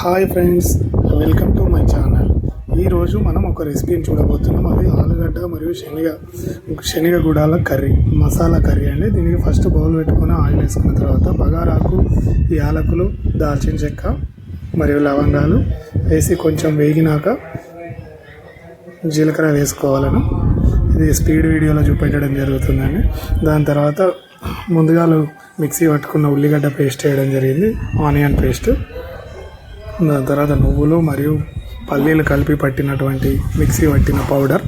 Hi friends, welcome to my channel. ఈరోజు మనం ఒక రెసిపీని చూడబోతున్నాం. అది ఆలుగడ్డ మరియు శనగ గుడాల కర్రీ, మసాలా కర్రీ అండి. దీనికి ఫస్ట్ బౌల్ పెట్టుకొని ఆయిల్ వేసుకున్న తర్వాత బగారాకు, యాలకులు, దాల్చిన చెక్క మరియు లవంగాలు వేసి కొంచెం వేగినాక జీలకర్ర వేసుకోవాలను. ఇది స్పీడ్ వీడియోలో చూపెట్టడం జరుగుతుందండి. దాని తర్వాత ముందుగా మిక్సీ పట్టుకున్న ఉల్లిగడ్డ పేస్ట్ వేయడం జరిగింది, ఆనియన్ పేస్ట్. దాని తర్వాత నువ్వులు మరియు పల్లీలు కలిపి పట్టినటువంటి మిక్సీ పట్టిన పౌడర్,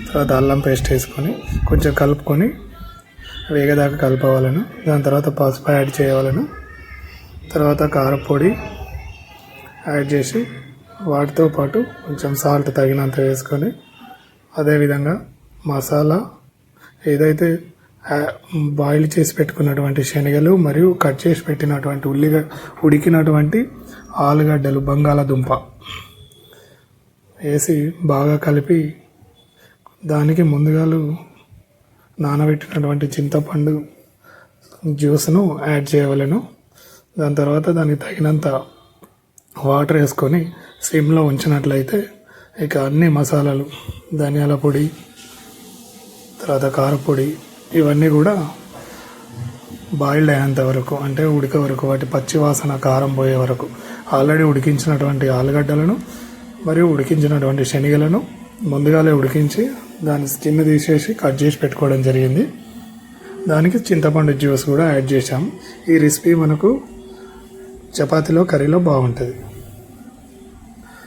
తర్వాత అల్లం పేస్ట్ వేసుకొని కొంచెం కలుపుకొని వేగదాకా కలపవాలను. దాని తర్వాత పసుపు యాడ్ చేయవలను. తర్వాత కారపొడి యాడ్ చేసి వాటితో పాటు కొంచెం సాల్ట్ తగినంత వేసుకొని, అదేవిధంగా మసాలా ఏదైతే బాయిల్ చేసి పెట్టుకున్నటువంటి శనగలు మరియు కట్ చేసి పెట్టినటువంటి ఉడికినటువంటి ఆలుగడ్డలు, బంగాళాదుంప వేసి బాగా కలిపి దానికి ముందుగా నానబెట్టినటువంటి చింతపండు జ్యూస్ను యాడ్ చేయవలను. దాని తర్వాత దానికి తగినంత వాటర్ వేసుకొని సిమ్లో ఉంచినట్లయితే ఇక అన్ని మసాలాలు, ధనియాల పొడి, తర్వాత కారపొడి, ఇవన్నీ కూడా బాయిల్డ్ అయ్యేంత వరకు, అంటే ఉడికే వరకు, వాటి పచ్చి వాసన, కారం పోయే వరకు ఆల్రెడీ ఉడికించినటువంటి ఆలుగడ్డలను మరియు ఉడికించినటువంటి శనగలను ముందుగానే ఉడికించి దాని స్కిన్ తీసేసి కట్ చేసి పెట్టుకోవడం జరిగింది. దానికి చింతపండు జ్యూస్ కూడా యాడ్ చేసాము. ఈ రెసిపీ మనకు చపాతీలో, కర్రీలో బాగుంటుంది.